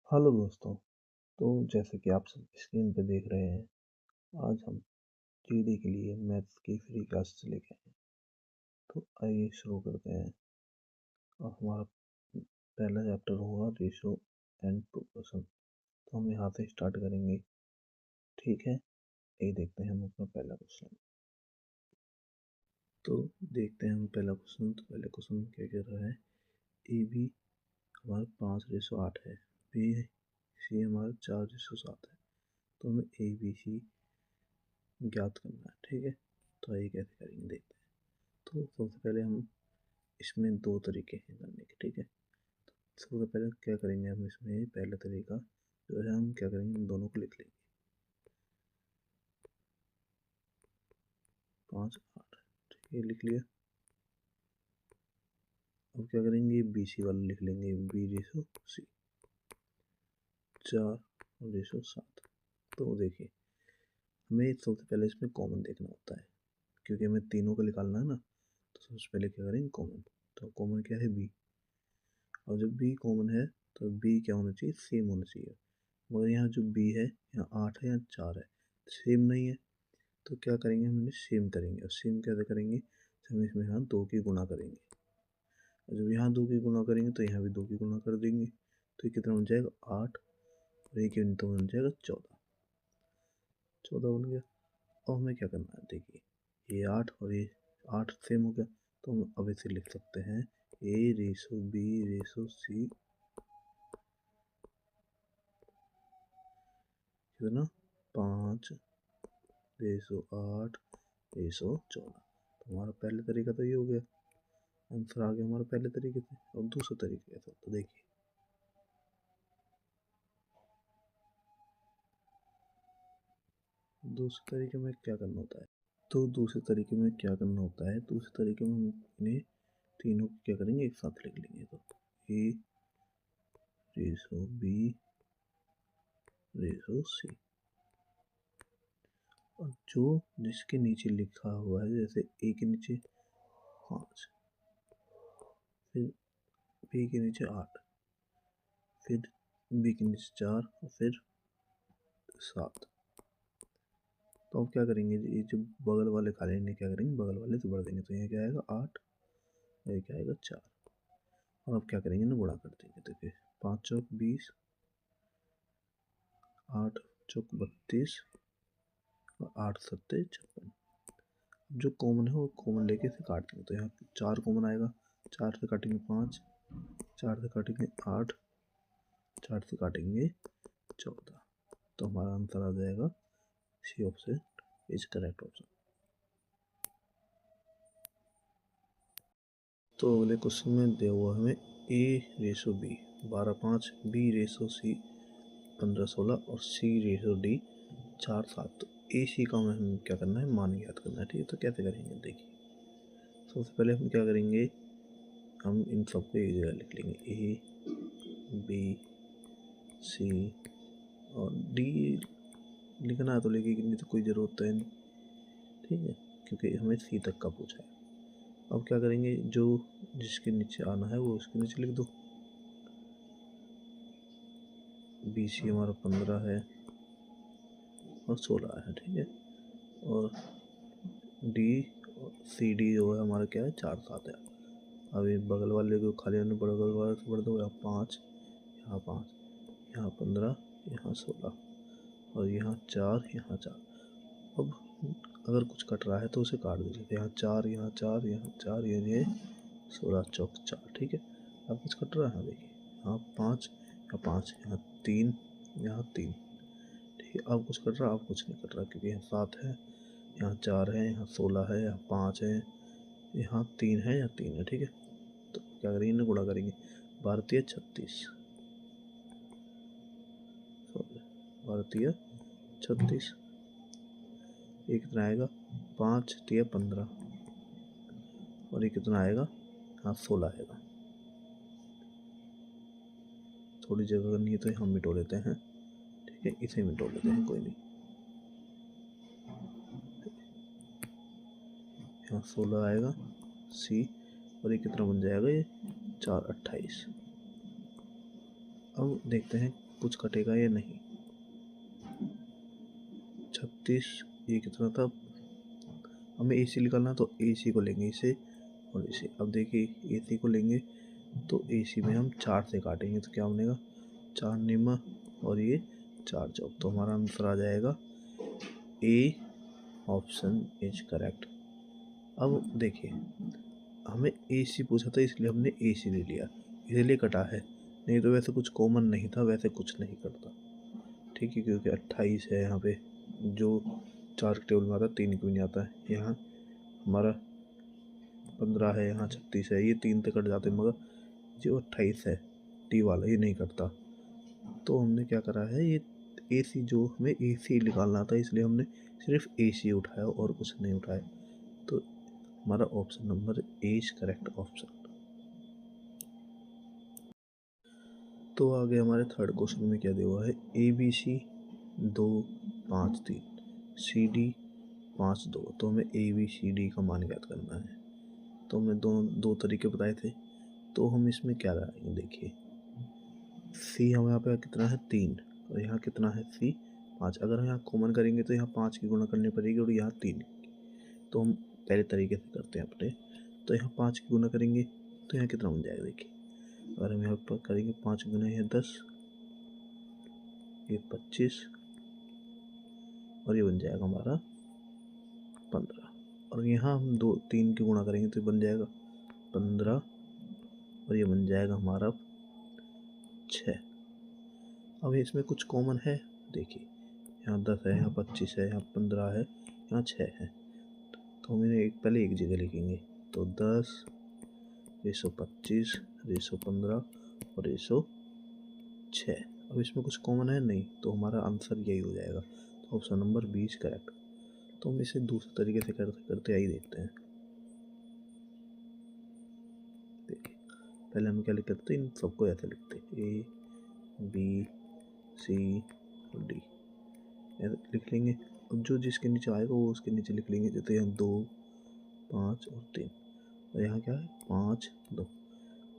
Hello दोस्तों। तो जैसे कि आप सब स्क्रीन पे देख रहे हैं, आज हम जीडी के लिए मैथ्स की फ्री क्लास लेके आए हैं। तो आइए शुरू करते हैं। और हमारा पहला चैप्टर होगा रेशो एंड प्रोपोर्शन। तो हम यहाँ से स्टार्ट करेंगे। ठीक है, ये देखते हैं हम अपना पहला क्वेश्चन। तो देखते हैं हम पहला क्वेश्चन। तो पहले क्वेश्चन क्या कह रहा है, ए बी हमारा 5:8 है, बी सी हमारा 4:7 है। तो हमें ए बी सी ज्ञात करना है। ठीक है, तो आइए कैसे करेंगे देखते हैं। तो सबसे पहले हम इसमें दो तरीके हैं करने के। ठीक है, सबसे पहले क्या करेंगे, हम इसमें पहला तरीका जो है हम क्या करेंगे, इन दोनों को लिख लेंगे 5:8। ठीक है, लिख लिया। अब क्या करेंगे, बी सी वाला लिख लेंगे, B/C 4:7। तो देखिए, हमें सबसे पहले इसमें कॉमन देखना होता है, क्योंकि हमें तीनों का निकालना है ना। तो सबसे पहले क्या करेंगे, कॉमन। तो कॉमन क्या है, बी। और जब बी कॉमन है तो बी क्या होना चाहिए, सेम होना चाहिए। मगर यहाँ जो बी है, यहाँ 8 है, यहाँ 4 है, सेम नहीं है। तो क्या करेंगे, हम इन्हें सेम करेंगे। और सेम कैसे करेंगे, हम इसमें यहाँ 2 की गुणा करेंगे। और जब यहाँ 2 की गुणा करेंगे तो यहाँ भी 2 की गुणा कर देंगे। तो ये कितना बन जाएगा, 8। और ये कितना बन जाएगा, 14। 14 बन गया। और हमें क्या करना है, देखिए ये 8 और ये 8 सेम हो गया। तो हम अब इसे लिख सकते हैं A/B/C कितना, 5:8:14। तो हमारा पहले तरीका तो ये हो गया, आंसर आ गया हमारा पहले तरीके से। और दूसरा तरीका कैसा, तो देखिए दूसरे तरीके में क्या करना होता है। तो दूसरे तरीके में क्या करना होता है, दूसरे तरीके में हम इन्हें तीनों को क्या करेंगे, एक साथ लिख लेंगे। तो A/B/C। और जो जिसके नीचे लिखा हुआ है, जैसे ए के नीचे 5, फिर बी के नीचे 8, फिर बी के नीचे 4 और फिर 7। तो अब क्या करेंगे, ये जो बगल वाले खाली इन्हें क्या करेंगे, बगल वाले से बढ़ देंगे। तो ये क्या आएगा, 8 और ये क्या आएगा, 4। और अब क्या करेंगे ना, गुणा कर देंगे। देखिए 5 चौक 20, 8 चौक 32 और 8 सत्ते 56। जो कॉमन है वो कॉमन लेके इसे काट देंगे। तो यहाँ 4 कॉमन आएगा, 4 से काटेंगे 5, 4 से काटेंगे 8, 4 से काटेंगे 14। तो हमारा आंसर आ जाएगा, C option is correct option. तो अगले क्वेश्चन में दिया हुआ हमें A/B 12:5, B/C 15:16 और C/D 4:7। तो AC का हमें क्या करना है, मान याद करना है। ठीक है, तो कैसे करेंगे, देखिए सबसे पहले हम क्या करेंगे, हम इन सबको एक जगह लिख लेंगे, A, B, C और D लिखना है तो लिखिए, नहीं तो कोई ज़रूरत है नहीं। ठीक है, क्योंकि हमें C तक का पूछा है। अब क्या करेंगे, जो जिसके नीचे आना है वो उसके नीचे लिख दो। BC हमारा 15 है और 16 है। ठीक है, और CD जो है हमारा क्या है, 4-7 है। अभी बगल वाले को खाली होने, बगल वाले से बढ़ दो, यहाँ 5, यहाँ 5, यहाँ 15, यहाँ 16 और यहाँ 4, यहाँ 4। अब अगर कुछ कट रहा है तो उसे काट दीजिए। यहाँ 4, यहाँ 4, यहाँ 4, ये 16 चौक 4। ठीक है, अब कुछ कट रहा है, देखिए यहाँ 5, यहाँ 5, यहाँ 3, यहाँ 3। ठीक है, अब कुछ कट रहा, अब कुछ नहीं कट रहा, क्योंकि यहाँ 7 है, यहाँ 4 है, यहाँ 16 है, यहाँ 5 है, यहाँ 3 है, यहाँ 3 है। ठीक है, तो क्या करेंगे, इन्हें गुणा करेंगे। 12×3 = 36, ये कितना आएगा, 5×3 = 15 और ये कितना आएगा, हाँ 16 आएगा। थोड़ी जगह करनी है तो हम मिटो लेते हैं। ठीक है, इसे मिटो लेते हैं, कोई नहीं। यहाँ 16 आएगा C और ये कितना बन जाएगा, ये 4×28। अब देखते हैं कुछ कटेगा या नहीं। 36, ये कितना था, हमें AC निकालना, तो AC को लेंगे इसे और इसे। अब देखिए AC को लेंगे तो AC में हम 4 से काटेंगे तो क्या बनेगा, 4 निमा और ये 4 चौक, तो हमारा आंसर आ जाएगा A ऑप्शन इज करेक्ट। अब देखिए हमें AC पूछा था इसलिए हमने AC ले लिया, इसीलिए कटा है, नहीं तो वैसे कुछ कॉमन नहीं था, वैसे कुछ नहीं करता। ठीक है, क्योंकि 28 है यहाँ पे, जो 4 के टेबल में आता है, 3 क्यों नहीं आता है। यहाँ हमारा 15 है, यहाँ 36 है, ये 3 से कट जाते हैं, मगर जो 28 है टी वाला ये नहीं करता। तो हमने क्या करा है, ये AC, जो हमें AC निकालना था इसलिए हमने सिर्फ AC उठाया और कुछ नहीं उठाया। तो हमारा option number A is correct option. तो आगे हमारे थर्ड क्वेश्चन में क्या दिया हुआ है, ABC 2 5 3 CD 5 2। तो हमें ABCD का मान ज्ञात करना है। तो हमने दो तरीके बताए थे, तो हम इसमें क्या लगाएंगे, देखिए C हमें यहाँ पे कितना है 3 और यहाँ कितना है C 5। अगर हम यहाँ कॉमन करेंगे तो यहाँ 5 की गुणा करनी पड़ेगी और यहाँ 3। तो हम पहले तरीके से करते हैं अपने, तो यहाँ 5 की गुणा करेंगे तो यहाँ कितना बन जाएगा, देखिए अगर हम यहाँ पर करेंगे 5 गुना है 10, ये 25 और ये बन जाएगा हमारा 15। और यहाँ हम 3 की गुणा करेंगे तो बन जाएगा 15 और ये बन जाएगा हमारा 6। अब इसमें कुछ कॉमन है, देखिए यहाँ 10 है, यहाँ 25 है, यहाँ 15 है, यहाँ 6 है। तो हम इन्हें पहले एक जगह लिखेंगे, तो 10 रेसो 25 रेसो 15 और रेसो 6। अब इसमें कुछ कॉमन है नहीं, तो हमारा आंसर यही हो जाएगा। तो option number B is correct. तो हम इसे दूसरे तरीके से करते करते यही देखते हैं। देखिए पहले हम क्या लिखते हैं, इन सबको ऐसे लिखते हैं, A B C D ऐसे लिख लेंगे, और जो जिसके नीचे आएगा वो उसके नीचे लिख लेंगे। जैसे यहाँ 2 5 और 3, और यहाँ क्या है 5 2,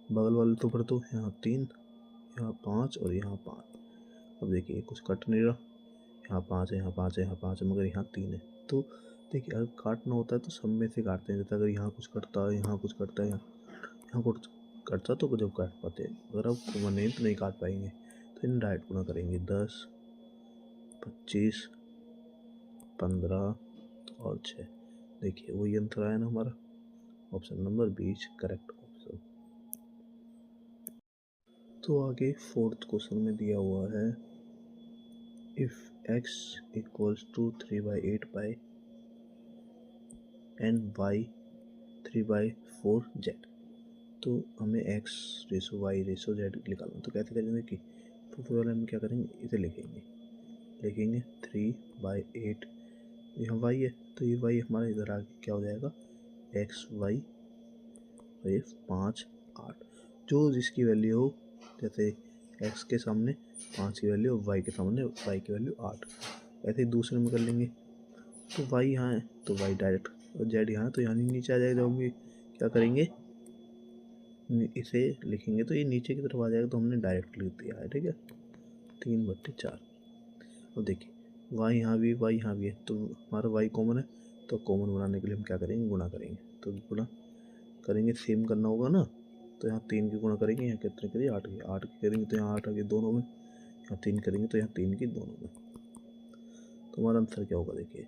बगल वाले तो भर दो, यहाँ 3 यहाँ 5 और यहाँ 5। अब देखिए कुछ कट नहीं रहा, यहाँ 5 है, यहाँ 5 है, यहाँ 5 है, मगर यहाँ 3 है। तो देखिए अगर काटना होता है तो सब में से काटते हैं, जैसे अगर यहाँ कुछ कटता है, यहाँ कुछ कटता है, यहाँ कुछ कटता तो जब काट पाते हैं। अगर आप कॉमन नहीं तो नहीं काट पाएंगे, तो इन डायरेक्ट गुना करेंगे 10 25 15 और 6। देखिए वही आंसर आया ना हमारा, option number B is correct option. तो आगे फोर्थ क्वेश्चन में दिया हुआ है, if x equals to 3/8 pi and y 3/4z। तो हमें x ratio y ratio z निकालना। तो कैसे करेंगे कि सबसे पहले हम क्या करेंगे, इसे लिखेंगे 3/8, यहाँ y है तो ये y हमारा इधर आके क्या हो जाएगा xy और ये 5 8। जो जिसकी वैल्यू हो, जैसे x के सामने 5 की वैल्यू, y के सामने y की वैल्यू 8, ऐसे ही दूसरे में कर लेंगे। तो y यहाँ है तो y डायरेक्ट, और z यहाँ है तो यहाँ नीचे आ जाएगा। जब हम क्या करेंगे, इसे लिखेंगे तो ये नीचे की तरफ आ जाएगा, तो हमने डायरेक्ट लिख दिया है। ठीक है, 3/4। अब देखिए y यहाँ भी है, तो हमारा y कॉमन है, तो कॉमन बनाने के लिए हम क्या करेंगे, गुणा करेंगे। तो गुणा करेंगे, सेम करना होगा ना, तो यहाँ 3 की गुणा करेंगे, यहाँ कितने करिए 8 की करेंगे तो यहाँ 8 आ गए दोनों में, यहाँ 3 करेंगे तो यहाँ 3 की दोनों में। तो हमारा आंसर क्या होगा, देखिए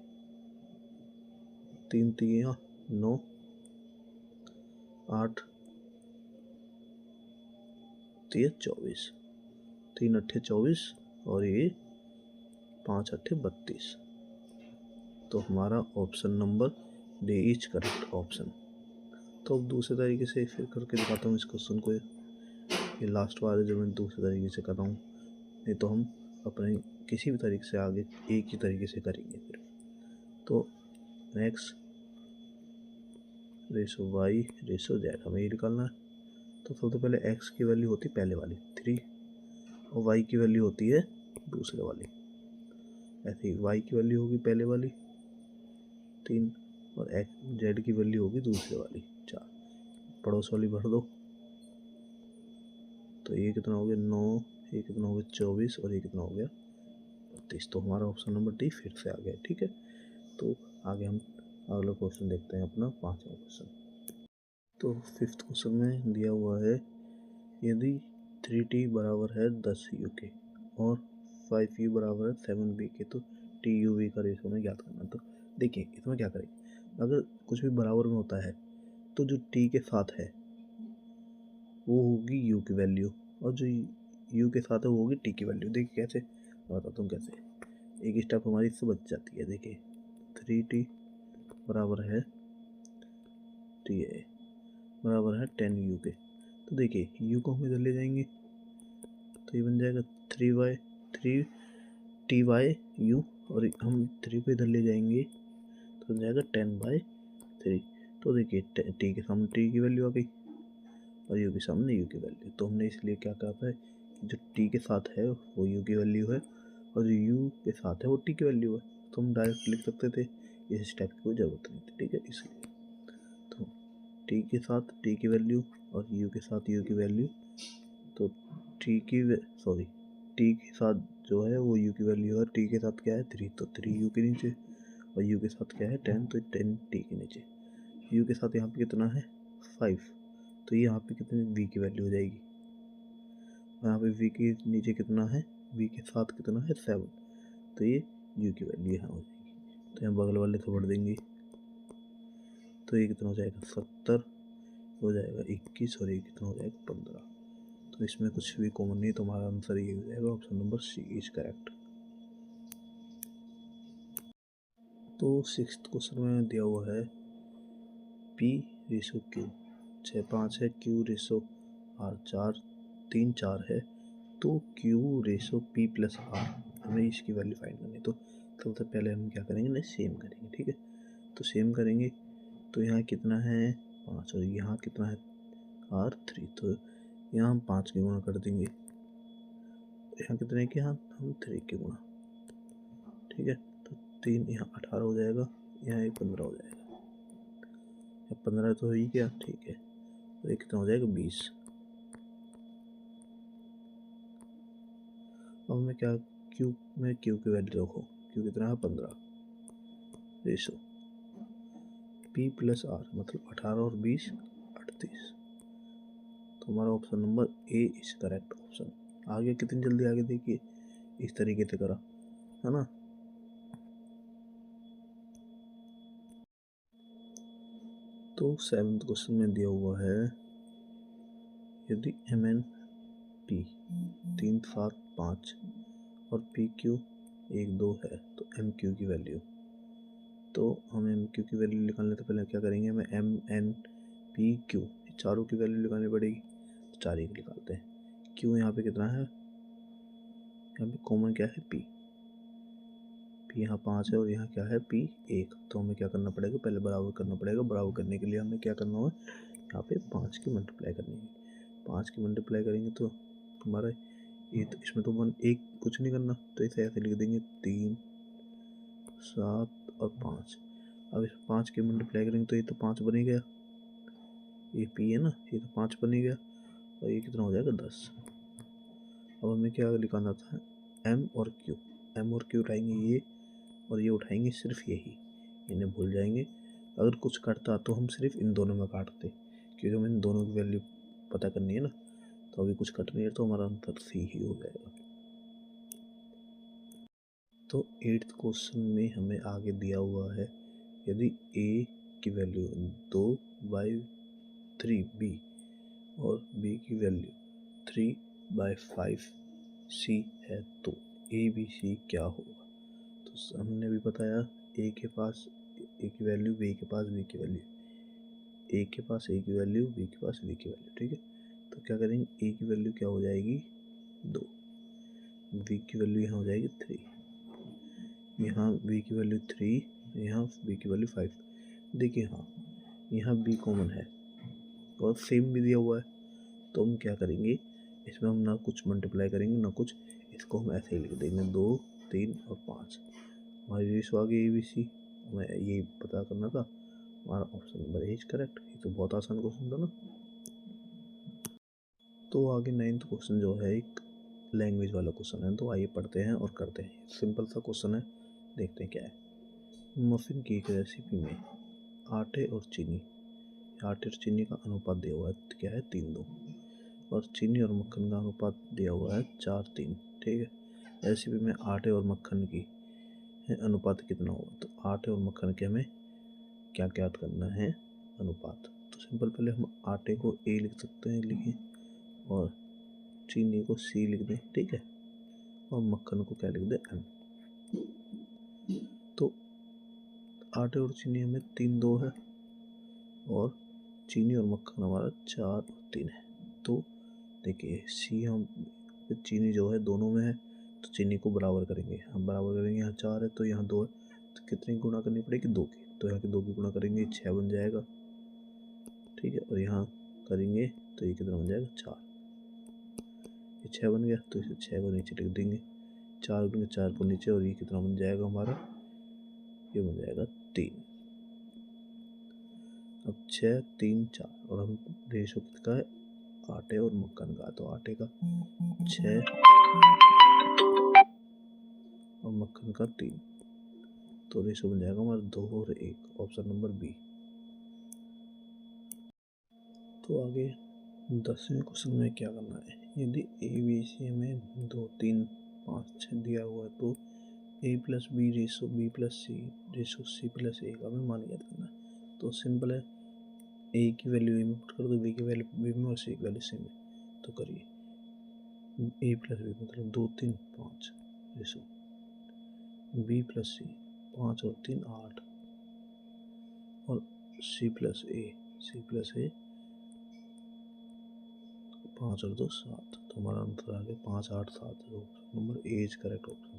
3 3 9 8 3 24, 3 8 24 और ये 5 8 32। तो हमारा option number D is correct option. तो अब दूसरे तरीके से फिर करके दिखाता हूँ इस क्वेश्चन को, ये लास्ट वाले जो मैं दूसरे तरीके से कर रहा हूँ, नहीं तो हम अपने किसी भी तरीके से आगे एक ही तरीके से करेंगे फिर। तो x ratio y ratio z हमें ये निकालना है। तो सबसे पहले x की वैल्यू होती है पहले वाली 3 और y की वैल्यू होती है दूसरे वाली। ऐसे ही y की वैल्यू होगी पहले वाली 3 और z की वैल्यू होगी दूसरे वाली 4। पड़ोस वाली भर दो, तो ये कितना हो गया 9 ये कितना हो गया 24 और ये कितना हो गया 32। तो हमारा ऑप्शन नंबर डी फिर से आ गया। ठीक है, तो आगे हम अगला क्वेश्चन देखते हैं, अपना 5वां क्वेश्चन। तो 5th क्वेश्चन में दिया हुआ है यदि 3t बराबर है 10 UK और 5u बराबर है 7 BK तो TUV का रेशो हमें ज्ञात करना। तो देखिए इसमें क्या करेंगे, अगर कुछ भी बराबर में होता है तो जो t के साथ है वो होगी u की वैल्यू, और जो u के साथ है वो होगी t की वैल्यू। देखिए कैसे, बताता हूँ कैसे। एक स्टेप हमारी इससे बच जाती है। देखिए 3t बराबर है t बराबर है 10 UK। तो देखिए u को हम इधर ले जाएंगे तो ये बन जाएगा 3t/u, और हम 3 को इधर ले जाएंगे तो बन जाएगा 10/3। तो देखिए t के सामने t की वैल्यू आ गई और u के सामने u की वैल्यू। तो हमने इसलिए क्या कहा है कि जो t के साथ है वो u की वैल्यू है और जो u के साथ है वो t की वैल्यू है। तो हम डायरेक्ट लिख सकते थे, इस स्टेप की कोई ज़रूरत नहीं थी। ठीक है, इसलिए तो t के साथ t की वैल्यू और u के साथ u की वैल्यू। तो t के साथ जो है वो u की वैल्यू है, t के साथ क्या है 3, तो 3u के नीचे, और u के साथ क्या है 10, तो 10t के नीचे। u के साथ यहाँ पे कितना है 5, तो ये यहाँ पे कितनी v की वैल्यू हो जाएगी। यहाँ पे v के नीचे कितना है, v के साथ कितना है 7, तो ये u की वैल्यू यहाँ हो जाएगी। तो यहाँ बगल वाले से बढ़ देंगे तो ये कितना हो जाएगा 70 हो जाएगा 21, और ये कितना हो जाएगा 15। तो इसमें कुछ भी कॉमन नहीं, तो हमारा आंसर ये हो जाएगा, option number C is correct. तो 6th क्वेश्चन में दिया हुआ है P/Q 6/5 है, Q/R 3/4 है, तो Q/P+R हमें इसकी वैल्यू फाइंड करनी है। तो सबसे पहले हम क्या करेंगे ना, सेम करेंगे। ठीक है, तो सेम करेंगे तो यहाँ कितना है 5 और यहाँ कितना है R3, तो यहाँ हम 5 के गुणा कर देंगे, यहाँ कितने के, यहाँ हम 3 के गुणा। ठीक है, तो 3 यहाँ 18 हो जाएगा, यहाँ एक 15 हो जाएगा, 15 तो हो ही गया। ठीक है, तो एक कितना हो जाएगा 20। अब मैं क्या क्यू की वैल्यू रखो, क्यू कितना है 15 रेशो P+R मतलब 18 और 20 38। तो हमारा option number A is correct option. आगे कितनी जल्दी आगे देखिए, इस तरीके से करा है ना। तो 7th क्वेश्चन में दिया हुआ है यदि MNP 3 7 5 और PQ 1 2 है तो MQ की वैल्यू। तो हम MQ की वैल्यू निकालने से पहले क्या करेंगे, हमें MNPQ चारों की वैल्यू निकालनी पड़ेगी। तो 4 एक निकालते हैं। Q यहाँ पे कितना है, यहाँ पे कॉमन क्या है P यहाँ 5 है और यहाँ क्या है P 1। तो हमें क्या करना पड़ेगा, पहले बराबर करना पड़ेगा। बराबर करने के लिए हमें क्या करना होगा, यहाँ पे 5 की मल्टीप्लाई करनी है। 5 की मल्टीप्लाई करेंगे तो हमारा ये तो इसमें तो 1 1 कुछ नहीं करना, तो इसे ऐसे लिख देंगे 3 7 और 5। अब इस 5 की मल्टीप्लाई करेंगे तो ये तो 5 बन ही गया, ये P है ना, ये तो 5 बन ही गया, और ये कितना हो जाएगा 10। अब हमें क्या निकालना था, M और Q उठाएंगे ये, और ये उठाएंगे सिर्फ यही, इन्हें भूल जाएंगे। अगर कुछ कटता तो हम सिर्फ इन दोनों में काटते, क्योंकि हमें इन दोनों की वैल्यू पता करनी है ना। तो अभी कुछ कट नहीं है, तो हमारा आंसर सी ही हो जाएगा। तो 8th क्वेश्चन में हमें आगे दिया हुआ है यदि a की वैल्यू 2/3b और b की वैल्यू 3/5c है तो ABC क्या होगा। तो हमने भी बताया a के पास a की वैल्यू, b के पास b की वैल्यू, a के पास a की वैल्यू, b के पास b की वैल्यू। ठीक है, तो क्या करेंगे, a की वैल्यू क्या हो जाएगी 2, b की वैल्यू यहाँ हो जाएगी 3, यहाँ b की वैल्यू 3, यहाँ b की वैल्यू 5। देखिए हाँ, यहाँ b कॉमन है और सेम भी दिया हुआ है, तो हम क्या करेंगे, इसमें हम ना कुछ मल्टीप्लाई करेंगे ना कुछ, इसको हम ऐसे ही लिख देंगे 2 3 और 5। हमारी रेशो आ गई ABC। हमें ये पता करना था, हमारा option number A is correct. ये तो बहुत आसान क्वेश्चन था ना। तो आगे 9th क्वेश्चन जो है, एक लैंग्वेज वाला क्वेश्चन है, तो आइए पढ़ते हैं और करते हैं। सिंपल सा क्वेश्चन है, देखते हैं क्या है। मफिन की एक रेसिपी में आटे और चीनी का अनुपात दिया हुआ है, क्या है 3:2, और चीनी और मक्खन का अनुपात दिया हुआ है 4:3। ठीक है, रेसिपी में आटे और मक्खन की अनुपात कितना होगा, तो आटे और मक्खन के हमें क्या ज्ञात करना है, अनुपात। तो सिंपल पहले हम आटे को ए लिख सकते हैं, लिखें, और चीनी को सी लिख दें, ठीक है, और मक्खन को क्या लिख दें, एम। तो आटे और चीनी हमें 3:2 है, और चीनी और मक्खन हमारा 4:3 है। तो देखिए सी हम चीनी जो है दोनों में है, तो चीनी को बराबर करेंगे, हम बराबर करेंगे, यहाँ 4 है तो यहाँ 2 है, तो कितनी गुणा करनी पड़ेगी, 2 की, तो यहाँ की 2 की गुणा करेंगे 6 बन जाएगा, ठीक है, और यहाँ करेंगे तो ये कितना बन जाएगा, 4, ये 6 बन गया, तो इसे 6 को नीचे लिख देंगे, 4 को नीचे, और ये कितना बन जाएगा हमारा, ये बन जाएगा 3। अब 6, 3, 4, और हम रेशो किसका है, आटे और मक्खन का, तो आटे का 6 और मक्खन का 3, तो रेशो बन जाएगा हमारा 2 और 1, ऑप्शन नंबर बी। तो आगे 10वें क्वेश्चन में क्या करना है, यदि ए बी सी में 2, 3, 5, 6 दिया हुआ है, तो a plus B ratio B plus C ratio C plus A का हमें मान ज्ञात करना है। तो सिंपल है, ए की वैल्यू ए में पुट कर दो, बी की वैल्यू बी में और सी की वैल्यू सी में, तो करिए ए प्लस बी मतलब 2, 3, 5 रेशो बी प्लस सी 5 और 3 8, और सी प्लस ए 5 और 2 7, तो हमारा आंसर आ गया 5, 8, 7, option number A is correct option.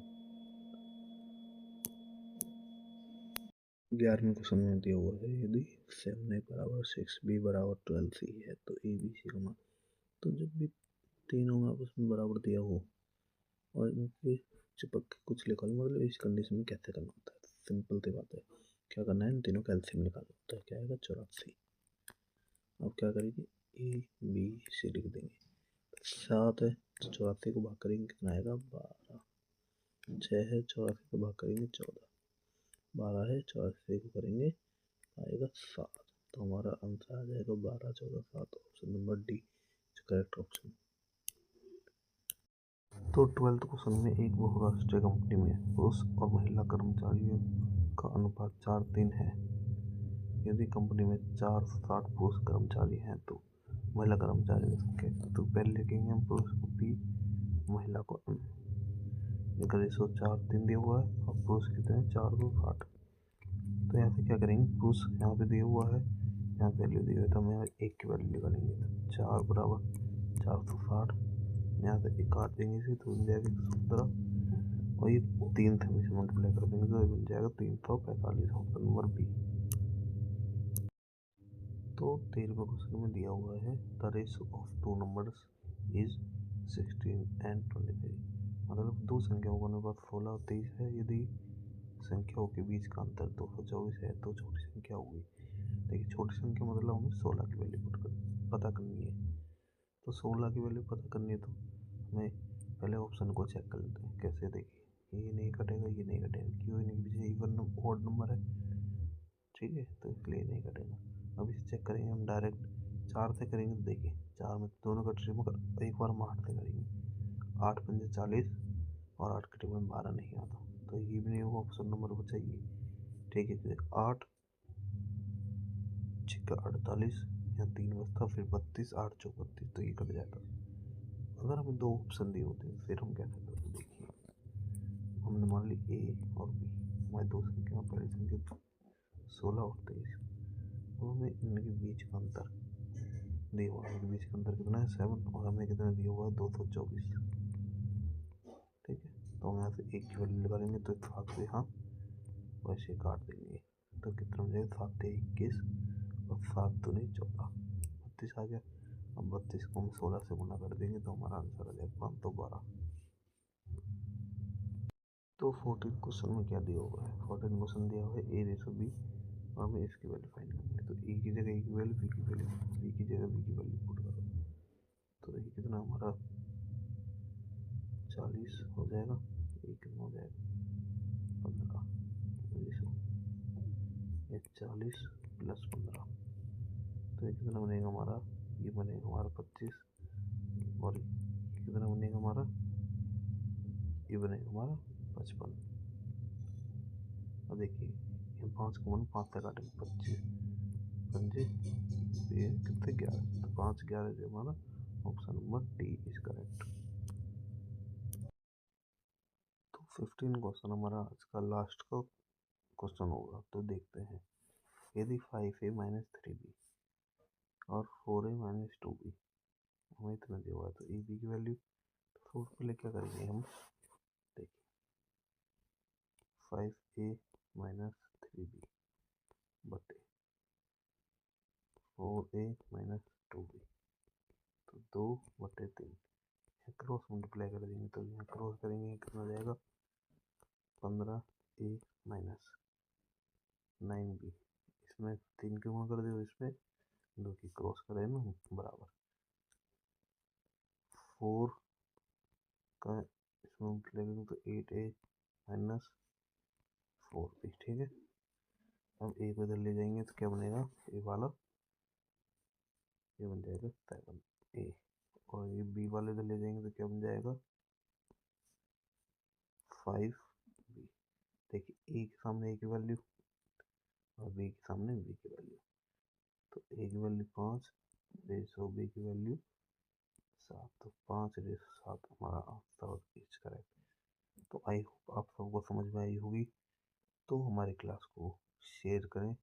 11वें क्वेश्चन में दिया हुआ है, यदि 7 a बराबर 6 b बराबर 12 c है, तो ए बी सी का मान। तो जब भी तीनों में आपस में बराबर दिया हो और इनके चिपक के कुछ लिखा हो, मतलब इस कंडीशन में कैसे करना होता है, सिंपल सी बात है, क्या करना है, इन तीनों का एलसीएम निकालना होता है, क्या आएगा 84। अब क्या करेंगे, ए बी सी लिख देंगे, 7 है तो 84 को भाग करेंगे कितना आएगा, 12, 6 है 84 को भाग करेंगे 14, 12 है 84 को करेंगे आएगा 7, तो हमारा आंसर आ जाएगा 12, 14, 7, option number D correct option. तो 12th क्वेश्चन में एक बहुराष्ट्रीय कंपनी में पुरुष और महिला कर्मचारियों का अनुपात 4:3 है। यदि कंपनी में 460 पुरुष कर्मचारी हैं तो महिला कर्मचारी की संख्या, तो पहले लिखेंगे हम पुरुष को पी, महिला को एम। इनका रेशो 4:3 दिया हुआ है और पुरुष कितने हैं 460, तो यहाँ से क्या करेंगे, पुरुष यहाँ पे दिया हुआ है, यहाँ वैल्यू दी हुई है, तो हम यहाँ 1 की वैल्यू निकालेंगे, तो 4 बराबर 460, यहाँ से 1 काट देंगे इसे, तो बन जाएगा 117, और ये 3 से इसे मल्टीप्लाई कर देंगे तो बन जाएगा 345, ऑप्शन नंबर बी। तो 13वें क्वेश्चन में दिया हुआ है, the ratio of 2 numbers is 16 and 23, मतलब दो संख्याओं का अनुपात 16 और 23 है। यदि संख्याओं के बीच का अंतर 224 है तो छोटी संख्या होगी। देखिए छोटी संख्या मतलब हमें 16 की वैल्यू पता करनी है, तो 16 की वैल्यू पता करनी है, तो हमें पहले ऑप्शन को चेक कर लेते हैं, कैसे, देखिए ये नहीं कटेगा, ये नहीं कटेगा, क्यों नहीं, पीछे इवन ऑड नंबर है, ठीक है, तो इसलिए नहीं कटेगा। अब इसे चेक करेंगे हम डायरेक्ट 4 से करेंगे, तो देखिए 4 में दोनों कट रहे, मगर एक बार हम 8 से करेंगे, 8 पंजे 40 और 8 कटे में 12 नहीं आता, तो ये भी नहीं होगा, ऑप्शन नंबर को चाहिए, ठीक है, 8 6 48, यहाँ 3 बचता, फिर 32, 8 चौक 32, तो ये कट जाता। अगर हमें 2 ऑप्शन दिए होते फिर हम कैसे करते, देखिए हमने मान ली ए और बी, हमारी दो संख्या, पहली संख्या 16 और 23, और हमें इनके बीच का अंतर दिया हुआ है, इनके बीच का अंतर कितना है 7, और हमें कितना दिया हुआ है 224, ठीक है, तो हम यहाँ से 1 की वैल्यू निकालेंगे, तो 7 से यहाँ वैसे काट देंगे, तो कितना हो जाएगा 7 से 21 और 7 दूनी 14, 32 आ गया। अब 32 को हम 16 से गुना कर देंगे, तो हमारा आंसर आ जाएगा 512। तो 14 क्वेश्चन में क्या दिया हुआ है, 14 क्वेश्चन दिया हुआ है ए रेशो बी, और हमें इसकी वैल्यू फाइंड करनी है, तो ए की जगह ए की वैल्यू, बी की वैल्यू, बी की जगह बी की वैल्यू पुट करो, तो ये कितना हमारा 40 हो जाएगा, ये कितना हो जाएगा 15, ये 40 प्लस 15, तो ये कितना बनेगा हमारा, ये बनेगा हमारा 25, और ये कितना बनेगा हमारा, ये बनेगा हमारा 55। अब देखिए ये 5 को 5 से काटेंगे, 25 पंजे, ये कितने 11, तो 5 11 से हमारा option number D is correct. तो 15 क्वेश्चन हमारा आज का लास्ट का क्वेश्चन होगा। तो देखते हैं, यदि 5a माइनस 3b और 4a माइनस 2b हमें इतना दिया हुआ है, तो ए बी की वैल्यू, तो सबसे पहले क्या करेंगे हम, देखिए 5a माइनस 3b बटे 4a माइनस 2b, तो 2/3 क्रॉस मल्टीप्लाई कर देंगे, तो यहाँ क्रॉस करेंगे कितना जाएगा 15a माइनस 9b, इसमें 3 के गुणा कर दो, इसमें 2 की क्रॉस करें ना बराबर 4 का इसमें मल्टीप्लाई करेंगे तो 8a माइनस 4b, ठीक है। अब ए को इधर ले जाएंगे तो क्या बनेगा, ए वाला ये बन जाएगा 7a, और ये बी वाले इधर ले जाएंगे तो क्या बन जाएगा 5b। देखिए ए के सामने ए की वैल्यू और बी के सामने बी की वैल्यू, तो ए की वैल्यू 5 रेशो बी की वैल्यू 7, तो 5 रेशो 7 हमारा आंसर इज करेक्ट। तो आई होप आप सबको समझ में आई होगी। तो हमारी क्लास को शेयर करें,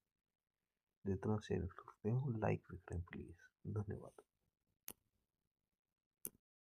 जितना शेयर कर सकते हो लाइक भी करें प्लीज़। धन्यवाद।